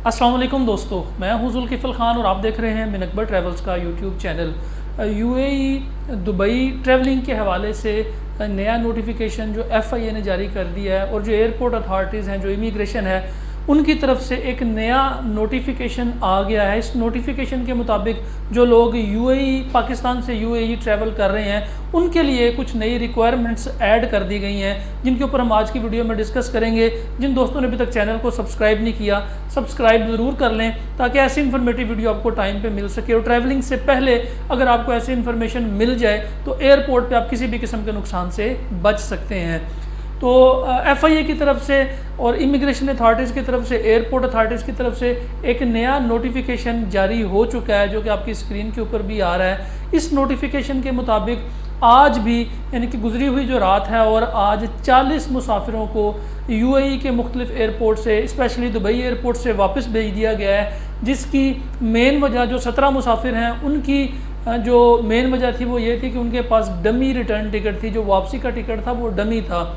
अस्सलाम वालेकुम दोस्तों, मैं हूं जुल्किफ़ल ख़ान और आप देख रहे हैं मिन अकबर ट्रैवल्स का YouTube channel. UAE Dubai travelling के हवाले से नया नोटिफिकेशन जो एफआईए ने जारी कर दिया है और जो एयरपोर्ट अथॉरिटीज़ हैं, जो इमिग्रेशन है, उनकी तरफ से एक नया नोटिफिकेशन आ गया है। इस नोटिफिकेशन के मुताबिक जो लोग यूएई पाकिस्तान से यूएई ट्रैवल कर रहे हैं उनके लिए कुछ नई रिक्वायरमेंट्स ऐड कर दी गई हैं, जिनके ऊपर हम आज की वीडियो में डिस्कस करेंगे। जिन दोस्तों ने अभी तक चैनल को सब्सक्राइब नहीं किया, सब्सक्राइब ज़रूर कर लें ताकि ऐसी इन्फॉर्मेटिव वीडियो आपको टाइम पे मिल सके। और ट्रैवलिंग से पहले अगर आपको ऐसी इन्फॉर्मेशन मिल जाए तो एयरपोर्ट पे आप किसी भी किस्म के नुकसान से बच सकते हैं। तो एफआईए की तरफ से और इमिग्रेशन अथॉरिटीज़ की तरफ से, एयरपोर्ट अथॉरिटीज़ की तरफ से एक नया नोटिफिकेशन जारी हो चुका है, जो कि आपकी स्क्रीन के ऊपर भी आ रहा है। इस नोटिफिकेशन के मुताबिक आज भी, यानी कि गुजरी हुई जो रात है और आज 40 मुसाफिरों को यूएई के मुख्तलिफ एयरपोर्ट से, स्पेशली दुबई एयरपोर्ट से वापस भेज दिया गया है, जिसकी मेन वजह जो 17 मुसाफिर हैं उनकी जो मेन वजह थी वो ये थी कि उनके पास डमी रिटर्न टिकट थी, जो वापसी का टिकट था वो डमी था,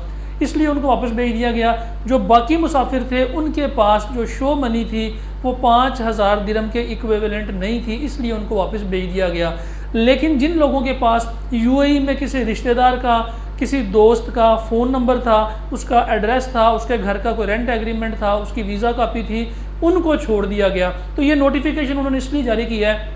इसलिए उनको वापस भेज दिया गया। जो बाकी मुसाफिर थे उनके पास जो शो मनी थी वो 5000 दिरहम के इक्विवेलेंट नहीं थी, इसलिए उनको वापस भेज दिया गया। लेकिन जिन लोगों के पास यूएई में किसी रिश्तेदार का, किसी दोस्त का फ़ोन नंबर था, उसका एड्रेस था, उसके घर का कोई रेंट एग्रीमेंट था, उसकी वीज़ा कॉपी थी, उनको छोड़ दिया गया। तो ये नोटिफिकेशन उन्होंने इसलिए जारी किया है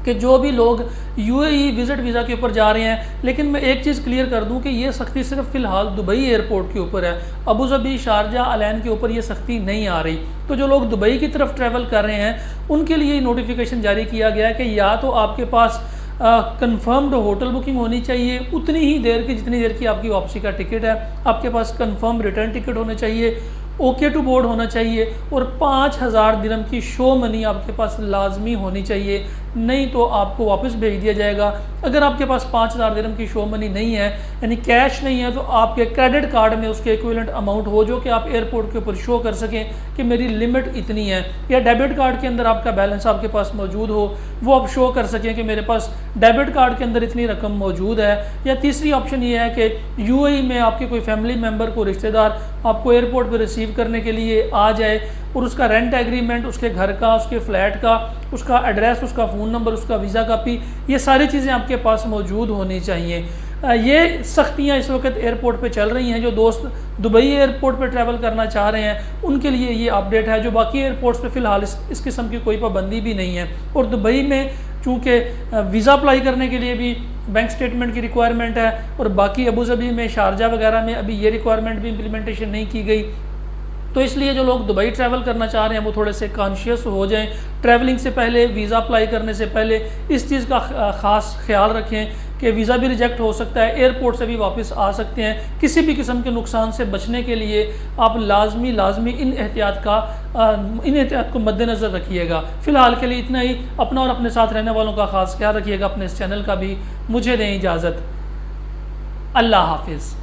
कि जो भी लोग यूएई विज़िट वीज़ा के ऊपर जा रहे हैं, लेकिन मैं एक चीज़ क्लियर कर दूं कि ये सख्ती सिर्फ फ़िलहाल दुबई एयरपोर्ट के ऊपर है, अबू धाबी, शारजा, अलैन के ऊपर ये सख्ती नहीं आ रही। तो जो लोग दुबई की तरफ ट्रैवल कर रहे हैं उनके लिए नोटिफिकेशन जारी किया गया है कि या तो आपके पास कंफर्म्ड होटल बुकिंग होनी चाहिए उतनी ही देर की जितनी देर की आपकी वापसी का टिकट है, आपके पास कंफर्म रिटर्न टिकट होना चाहिए, ओके टू बोर्ड होना चाहिए और 5000 दिरहम की शो मनी आपके पास लाजमी होनी चाहिए, नहीं तो आपको वापस भेज दिया जाएगा। अगर आपके पास 5000 दिरहम की शो मनी नहीं है, यानी कैश नहीं है, तो आपके क्रेडिट कार्ड में उसके इक्विवेलेंट अमाउंट हो जो कि आप एयरपोर्ट के ऊपर शो कर सकें कि मेरी लिमिट इतनी है, या डेबिट कार्ड के अंदर आपका बैलेंस आपके पास मौजूद हो, वो आप शो कर सकें कि मेरे पास डेबिट कार्ड के अंदर इतनी रकम मौजूद है। या तीसरी ऑप्शन ये है कि यूएई में आपके कोई फैमिली मेम्बर को, रिश्तेदार आपको एयरपोर्ट पर रिसीव करने के लिए आ जाए और उसका रेंट एग्रीमेंट, उसके घर का, उसके फ्लैट का, उसका एड्रेस, उसका फ़ोन नंबर, उसका वीज़ा कापी, ये सारी चीज़ें आपके पास मौजूद होनी चाहिए। ये सख्तियाँ इस वक्त एयरपोर्ट पे चल रही हैं। जो दोस्त दुबई एयरपोर्ट पे ट्रैवल करना चाह रहे हैं उनके लिए ये अपडेट है। जो बाकी एयरपोर्ट्स पे फ़िलहाल इस किस्म की कोई पाबंदी भी नहीं है। और दुबई में चूँकि वीज़ा अप्लाई करने के लिए भी बैंक स्टेटमेंट की रिक्वायरमेंट है और बाकी अबू धाबी में, शारजा वगैरह में अभी ये रिक्वायरमेंट भी इम्प्लीमेंटेशन नहीं की गई, तो इसलिए जो लोग दुबई ट्रैवल करना चाह रहे हैं वो थोड़े से कॉन्शियस हो जाएं। ट्रैवलिंग से पहले, वीज़ा अप्लाई करने से पहले इस चीज़ का ख़ास ख्याल रखें कि वीज़ा भी रिजेक्ट हो सकता है, एयरपोर्ट से भी वापस आ सकते हैं। किसी भी किस्म के नुकसान से बचने के लिए आप लाजमी इन एहतियात को मद्देनज़र रखिएगा। फ़िलहाल के लिए इतना ही। अपना और अपने साथ रहने वालों का ख़ास ख्याल रखिएगा। अपने इस चैनल का भी मुझे दें इजाज़त। अल्लाह हाफिज़।